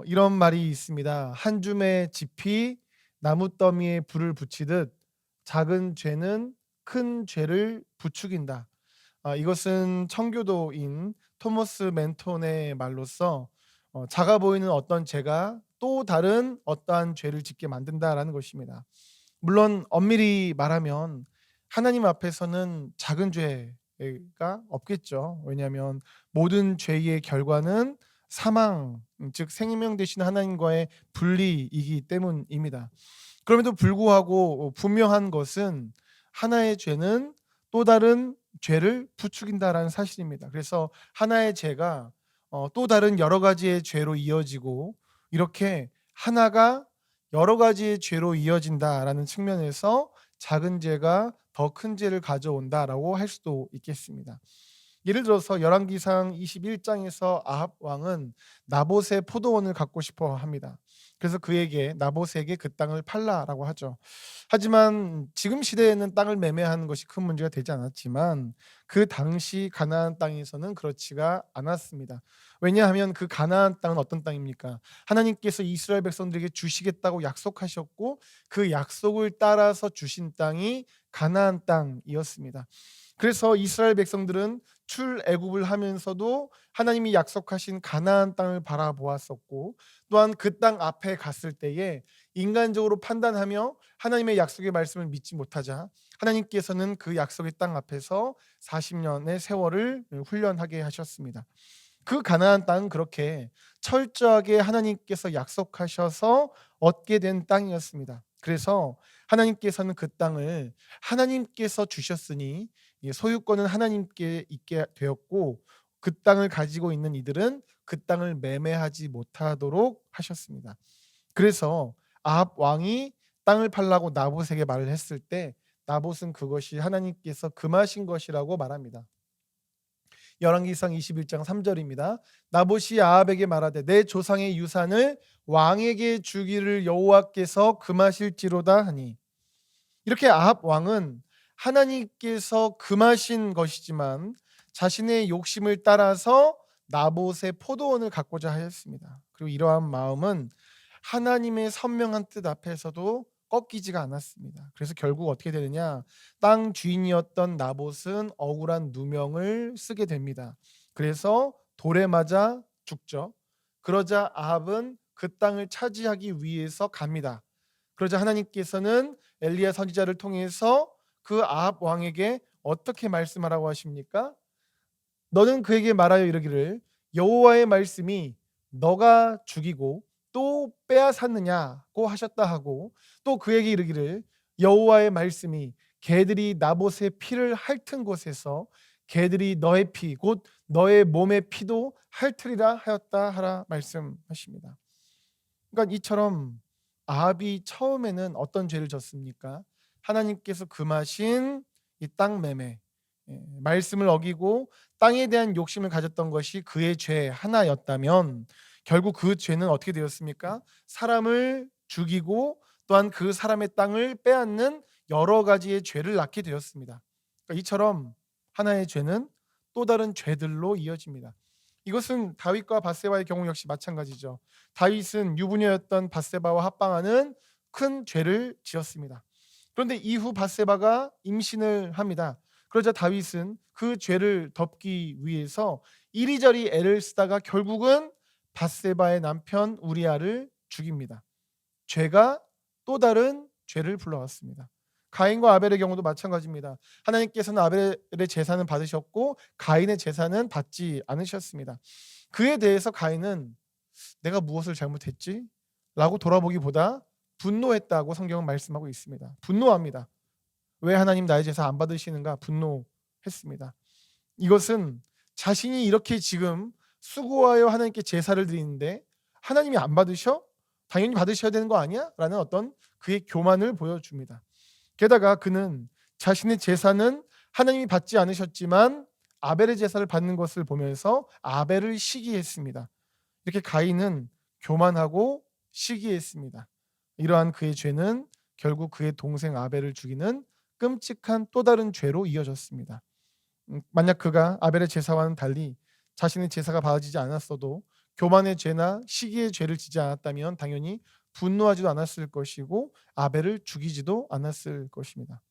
이런 말이 있습니다. 한 줌의 짚이 나무 더미에 불을 붙이듯 작은 죄는 큰 죄를 부추긴다. 이것은 청교도인 토머스 맨톤의 말로써 작아 보이는 어떤 죄가 또 다른 어떠한 죄를 짓게 만든다라는 것입니다. 물론 엄밀히 말하면 하나님 앞에서는 작은 죄가 없겠죠. 왜냐하면 모든 죄의 결과는 사망, 즉 생명 되신 하나님과의 분리이기 때문입니다. 그럼에도 불구하고 분명한 것은 하나의 죄는 또 다른 죄를 부추긴다라는 사실입니다. 그래서 하나의 죄가 또 다른 여러 가지의 죄로 이어지고, 이렇게 하나가 여러 가지의 죄로 이어진다라는 측면에서 작은 죄가 더 큰 죄를 가져온다라고 할 수도 있겠습니다. 예를 들어서 열왕기상 21장에서 아합 왕은 나봇의 포도원을 갖고 싶어 합니다. 그래서 그에게 나봇에게 그 땅을 팔라라고 하죠. 하지만 지금 시대에는 땅을 매매하는 것이 큰 문제가 되지 않았지만 그 당시 가나안 땅에서는 그렇지가 않았습니다. 왜냐하면 그 가나안 땅은 어떤 땅입니까? 하나님께서 이스라엘 백성들에게 주시겠다고 약속하셨고 그 약속을 따라서 주신 땅이 가나안 땅이었습니다. 그래서 이스라엘 백성들은 출애굽을 하면서도 하나님이 약속하신 가나안 땅을 바라보았었고, 또한 그 땅 앞에 갔을 때에 인간적으로 판단하며 하나님의 약속의 말씀을 믿지 못하자 하나님께서는 그 약속의 땅 앞에서 40년의 세월을 훈련하게 하셨습니다. 그 가나안 땅은 그렇게 철저하게 하나님께서 약속하셔서 얻게 된 땅이었습니다. 그래서 하나님께서는 그 땅을 하나님께서 주셨으니 소유권은 하나님께 있게 되었고, 그 땅을 가지고 있는 이들은 그 땅을 매매하지 못하도록 하셨습니다. 그래서 아합 왕이 땅을 팔라고 나봇에게 말을 했을 때 나봇은 그것이 하나님께서 금하신 것이라고 말합니다. 열왕기상 21장 3절입니다. 나봇이 아합에게 말하되 내 조상의 유산을 왕에게 주기를 여호와께서 금하실지로다 하니, 이렇게 아합 왕은 하나님께서 금하신 것이지만 자신의 욕심을 따라서 나봇의 포도원을 갖고자 하였습니다. 그리고 이러한 마음은 하나님의 선명한 뜻 앞에서도 꺾이지가 않았습니다. 그래서 결국 어떻게 되느냐? 땅 주인이었던 나봇은 억울한 누명을 쓰게 됩니다. 그래서 돌에 맞아 죽죠. 그러자 아합은 그 땅을 차지하기 위해서 갑니다. 그러자 하나님께서는 엘리야 선지자를 통해서 그 아합 왕에게 어떻게 말씀하라고 하십니까? 너는 그에게 말하여 이르기를 여호와의 말씀이 너가 죽이고 또 빼앗았느냐고 하셨다 하고, 또 그에게 이르기를 여호와의 말씀이 개들이 나봇의 피를 핥은 곳에서 개들이 너의 피 곧 너의 몸의 피도 핥으리라 하였다 하라 말씀하십니다. 그러니까 이처럼 아합이 처음에는 어떤 죄를 졌습니까? 하나님께서 금하신 이 땅 매매, 말씀을 어기고 땅에 대한 욕심을 가졌던 것이 그의 죄 하나였다면, 결국 그 죄는 어떻게 되었습니까? 사람을 죽이고 또한 그 사람의 땅을 빼앗는 여러 가지의 죄를 낳게 되었습니다. 그러니까 이처럼 하나의 죄는 또 다른 죄들로 이어집니다. 이것은 다윗과 밧세바의 경우 역시 마찬가지죠. 다윗은 유부녀였던 밧세바와 합방하는 큰 죄를 지었습니다. 그런데 이후 밧세바가 임신을 합니다. 그러자 다윗은 그 죄를 덮기 위해서 이리저리 애를 쓰다가 결국은 밧세바의 남편 우리아를 죽입니다. 죄가 또 다른 죄를 불러왔습니다. 가인과 아벨의 경우도 마찬가지입니다. 하나님께서는 아벨의 제사는 받으셨고 가인의 제사는 받지 않으셨습니다. 그에 대해서 가인은 내가 무엇을 잘못했지? 라고 돌아보기보다 분노했다고 성경은 말씀하고 있습니다. 분노합니다. 왜 하나님 나의 제사 안 받으시는가 분노했습니다. 이것은 자신이 이렇게 지금 수고하여 하나님께 제사를 드리는데 하나님이 안 받으셔? 당연히 받으셔야 되는 거 아니야? 라는 어떤 그의 교만을 보여줍니다. 게다가 그는 자신의 제사는 하나님이 받지 않으셨지만 아벨의 제사를 받는 것을 보면서 아벨을 시기했습니다. 이렇게 가인은 교만하고 시기했습니다. 이러한 그의 죄는 결국 그의 동생 아벨을 죽이는 끔찍한 또 다른 죄로 이어졌습니다. 만약 그가 아벨의 제사와는 달리 자신의 제사가 받아지지 않았어도 교만의 죄나 시기의 죄를 지지 않았다면 당연히 분노하지도 않았을 것이고 아벨을 죽이지도 않았을 것입니다.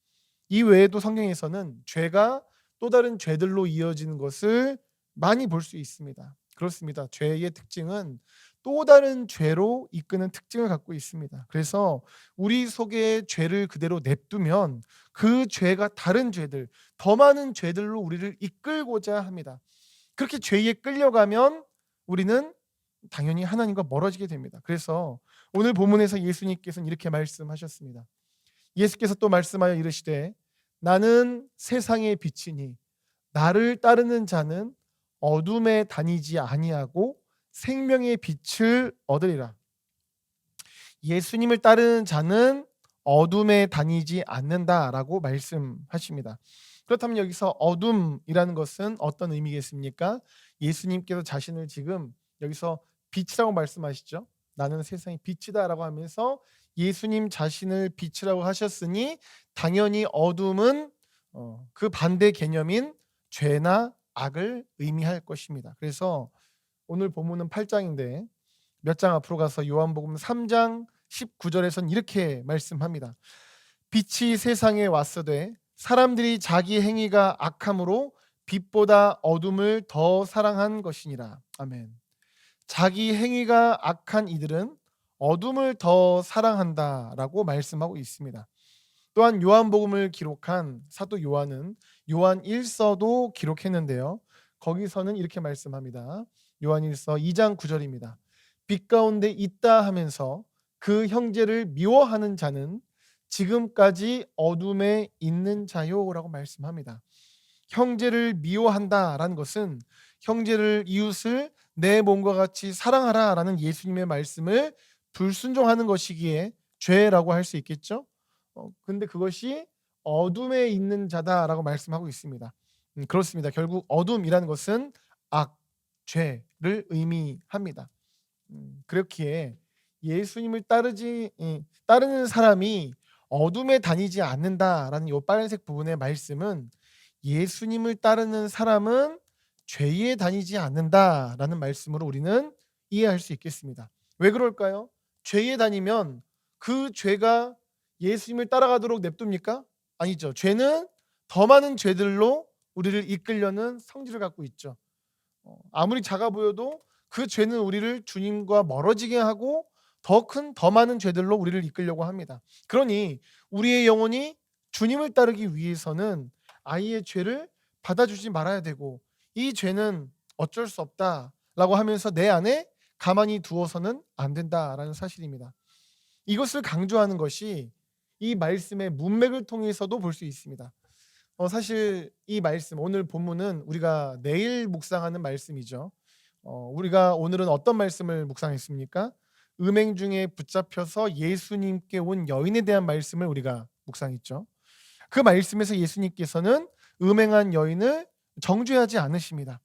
이 외에도 성경에서는 죄가 또 다른 죄들로 이어지는 것을 많이 볼 수 있습니다. 그렇습니다. 죄의 특징은 또 다른 죄로 이끄는 특징을 갖고 있습니다. 그래서 우리 속에 죄를 그대로 냅두면 그 죄가 다른 죄들, 더 많은 죄들로 우리를 이끌고자 합니다. 그렇게 죄에 끌려가면 우리는 당연히 하나님과 멀어지게 됩니다. 그래서 오늘 본문에서 예수님께서는 이렇게 말씀하셨습니다. 예수께서 또 말씀하여 이르시되 나는 세상의 빛이니 나를 따르는 자는 어둠에 다니지 아니하고 생명의 빛을 얻으리라. 예수님을 따르는 자는 어둠에 다니지 않는다라고 말씀하십니다. 그렇다면 여기서 어둠이라는 것은 어떤 의미겠습니까? 예수님께서 자신을 지금 여기서 빛이라고 말씀하시죠. 나는 세상의 빛이다라고 하면서 예수님 자신을 빛이라고 하셨으니 당연히 어둠은 그 반대 개념인 죄나 악을 의미할 것입니다. 그래서 오늘 본문은 8장인데 몇 장 앞으로 가서 요한복음 3장 19절에서는 이렇게 말씀합니다. 빛이 세상에 왔으되 사람들이 자기 행위가 악함으로 빛보다 어둠을 더 사랑한 것이니라. 아멘. 자기 행위가 악한 이들은 어둠을 더 사랑한다라고 말씀하고 있습니다. 또한 요한복음을 기록한 사도 요한은 요한 1서도 기록했는데요. 거기서는 이렇게 말씀합니다. 요한 1서 2장 9절입니다. 빛 가운데 있다 하면서 그 형제를 미워하는 자는 지금까지 어둠에 있는 자요라고 말씀합니다. 형제를 미워한다라는 것은 형제를 이웃을 내 몸과 같이 사랑하라라는 예수님의 말씀을 불순종하는 것이기에 죄라고 할 수 있겠죠. 근데 그것이 어둠에 있는 자다라고 말씀하고 있습니다. 그렇습니다. 결국 어둠이라는 것은 악, 죄를 의미합니다. 그렇기에 예수님을 따르는 사람이 어둠에 다니지 않는다라는 이 빨간색 부분의 말씀은 예수님을 따르는 사람은 죄에 다니지 않는다라는 말씀으로 우리는 이해할 수 있겠습니다. 왜 그럴까요? 죄에 다니면 그 죄가 예수님을 따라가도록 냅둡니까? 아니죠. 죄는 더 많은 죄들로 우리를 이끌려는 성질을 갖고 있죠. 아무리 작아 보여도 그 죄는 우리를 주님과 멀어지게 하고 더 많은 죄들로 우리를 이끌려고 합니다. 그러니 우리의 영혼이 주님을 따르기 위해서는 아이의 죄를 받아주지 말아야 되고 이 죄는 어쩔 수 없다라고 하면서 내 안에 가만히 두어서는 안 된다라는 사실입니다. 이것을 강조하는 것이 이 말씀의 문맥을 통해서도 볼 수 있습니다. 사실 이 말씀 오늘 본문은 우리가 내일 묵상하는 말씀이죠. 우리가 오늘은 어떤 말씀을 묵상했습니까? 음행 중에 붙잡혀서 예수님께 온 여인에 대한 말씀을 우리가 묵상했죠. 그 말씀에서 예수님께서는 음행한 여인을 정죄하지 않으십니다.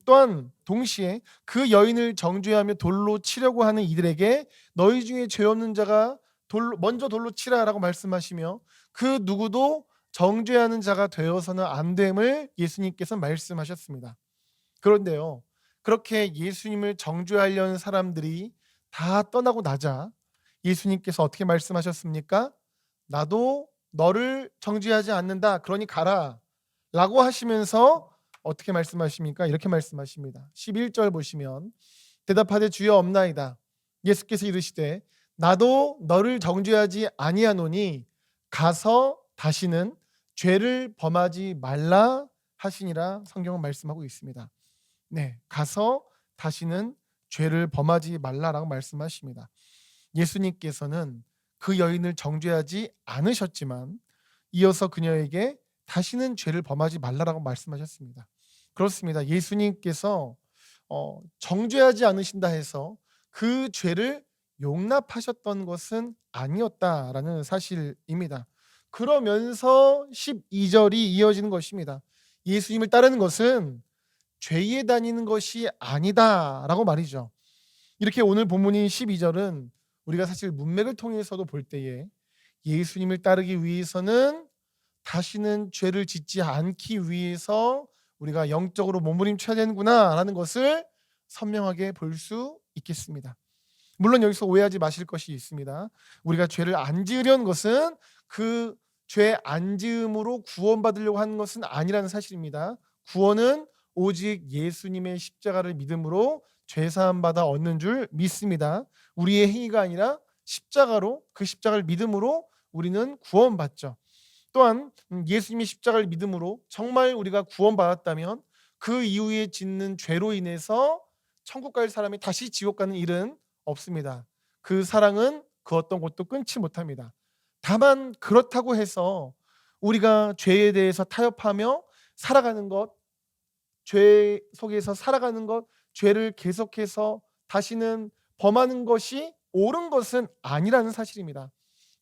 또한 동시에 그 여인을 정죄하며 돌로 치려고 하는 이들에게 너희 중에 죄 없는 자가 먼저 돌로 치라라고 말씀하시며 그 누구도 정죄하는 자가 되어서는 안 됨을 예수님께서 말씀하셨습니다. 그런데요, 그렇게 예수님을 정죄하려는 사람들이 다 떠나고 나자 예수님께서 어떻게 말씀하셨습니까? 나도 너를 정죄하지 않는다. 그러니 가라. 라고 하시면서 어떻게 말씀하십니까? 이렇게 말씀하십니다. 11절 보시면 대답하되 주여 없나이다. 예수께서 이르시되 나도 너를 정죄하지 아니하노니 가서 다시는 죄를 범하지 말라 하시니라 성경은 말씀하고 있습니다. 네, 가서 다시는 죄를 범하지 말라라고 말씀하십니다. 예수님께서는 그 여인을 정죄하지 않으셨지만 이어서 그녀에게 다시는 죄를 범하지 말라라고 말씀하셨습니다. 그렇습니다. 예수님께서 정죄하지 않으신다 해서 그 죄를 용납하셨던 것은 아니었다라는 사실입니다. 그러면서 12절이 이어지는 것입니다. 예수님을 따르는 것은 죄에 다니는 것이 아니다라고 말이죠. 이렇게 오늘 본문인 12절은 우리가 사실 문맥을 통해서도 볼 때에 예수님을 따르기 위해서는 다시는 죄를 짓지 않기 위해서 우리가 영적으로 몸부림쳐야 되는구나라는 것을 선명하게 볼 수 있겠습니다. 물론 여기서 오해하지 마실 것이 있습니다. 우리가 죄를 안 지으려는 것은 그 죄 안 지음으로 구원받으려고 하는 것은 아니라는 사실입니다. 구원은 오직 예수님의 십자가를 믿음으로 죄 사함 받아 얻는 줄 믿습니다. 우리의 행위가 아니라 십자가로, 그 십자가를 믿음으로 우리는 구원받죠. 또한 예수님의 십자가를 믿음으로 정말 우리가 구원받았다면 그 이후에 짓는 죄로 인해서 천국 갈 사람이 다시 지옥 가는 일은 없습니다. 그 사랑은 그 어떤 곳도 끊지 못합니다. 다만 그렇다고 해서 우리가 죄에 대해서 타협하며 살아가는 것, 죄 속에서 살아가는 것, 죄를 계속해서 다시는 범하는 것이 옳은 것은 아니라는 사실입니다.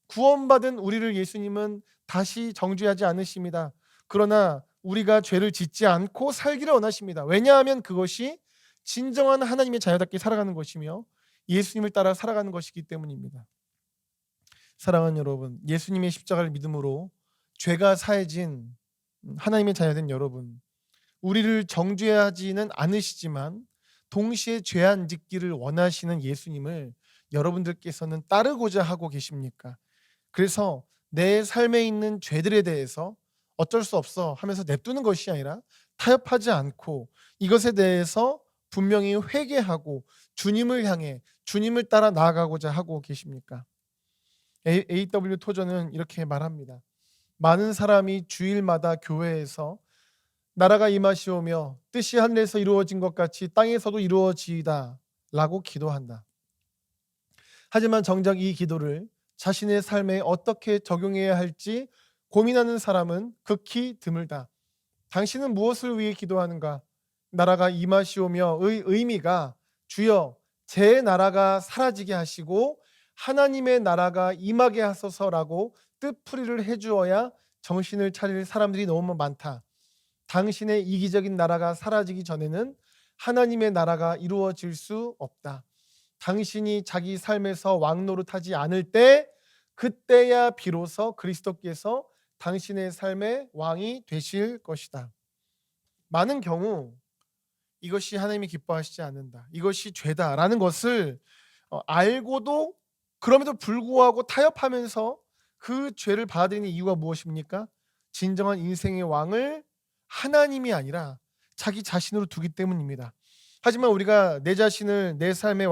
구원받은 우리를 예수님은 다시 정죄하지 않으십니다. 그러나 우리가 죄를 짓지 않고 살기를 원하십니다. 왜냐하면 그것이 진정한 하나님의 자녀답게 살아가는 것이며 예수님을 따라 살아가는 것이기 때문입니다. 사랑하는 여러분, 예수님의 십자가를 믿음으로 죄가 사해진 하나님의 자녀된 여러분, 우리를 정죄하지는 않으시지만 동시에 죄 안 짓기를 원하시는 예수님을 여러분들께서는 따르고자 하고 계십니까? 그래서 내 삶에 있는 죄들에 대해서 어쩔 수 없어 하면서 냅두는 것이 아니라 타협하지 않고 이것에 대해서 분명히 회개하고 주님을 향해 주님을 따라 나아가고자 하고 계십니까? AW 토저는 이렇게 말합니다. 많은 사람이 주일마다 교회에서 나라가 임하시오며 뜻이 하늘에서 이루어진 것 같이 땅에서도 이루어지이다 라고 기도한다. 하지만 정작 이 기도를 자신의 삶에 어떻게 적용해야 할지 고민하는 사람은 극히 드물다. 당신은 무엇을 위해 기도하는가? 나라가 임하시오며의 의미가 주여 제 나라가 사라지게 하시고 하나님의 나라가 임하게 하소서라고 뜻풀이를 해주어야 정신을 차릴 사람들이 너무 많다. 당신의 이기적인 나라가 사라지기 전에는 하나님의 나라가 이루어질 수 없다. 당신이 자기 삶에서 왕 노릇하지 않을 때 그때야 비로소 그리스도께서 당신의 삶의 왕이 되실 것이다. 많은 경우 이것이 하나님이 기뻐하시지 않는다, 이것이 죄다라는 것을 알고도 그럼에도 불구하고 타협하면서 그 죄를 받아들이는 이유가 무엇입니까? 진정한 인생의 왕을 하나님이 아니라 자기 자신으로 두기 때문입니다. 하지만 우리가 내 자신을 내 삶의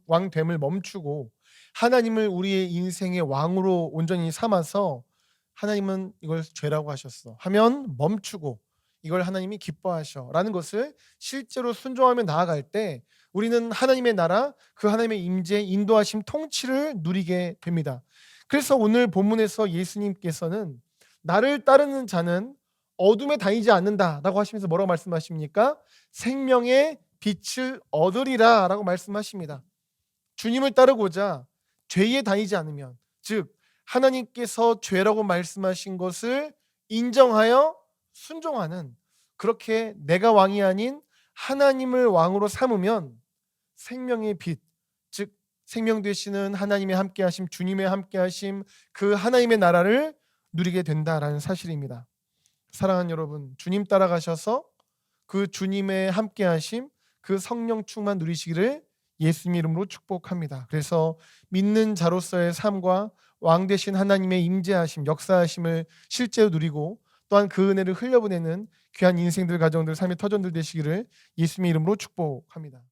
왕됨을 멈추고 하나님을 우리의 인생의 왕으로 온전히 삼아서 하나님은 이걸 죄라고 하셨어 하면 멈추고 이걸 하나님이 기뻐하셔라는 것을 실제로 순종하며 나아갈 때 우리는 하나님의 나라, 그 하나님의 임재, 인도하심, 통치를 누리게 됩니다. 그래서 오늘 본문에서 예수님께서는 나를 따르는 자는 어둠에 다니지 않는다라고 하시면서 뭐라고 말씀하십니까? 생명의 빛을 얻으리라 라고 말씀하십니다. 주님을 따르고자 죄에 다니지 않으면, 즉 하나님께서 죄라고 말씀하신 것을 인정하여 순종하는, 그렇게 내가 왕이 아닌 하나님을 왕으로 삼으면 생명의 빛, 즉 생명 되시는 하나님의 함께하심, 주님의 함께하심, 그 하나님의 나라를 누리게 된다라는 사실입니다. 사랑하는 여러분, 주님 따라가셔서 그 주님의 함께하심, 그 성령 충만 누리시기를 예수님 이름으로 축복합니다. 그래서 믿는 자로서의 삶과 왕 되신 하나님의 임재하심, 역사하심을 실제로 누리고 또한 그 은혜를 흘려보내는 귀한 인생들, 가정들, 삶의 터전들 되시기를 예수님의 이름으로 축복합니다.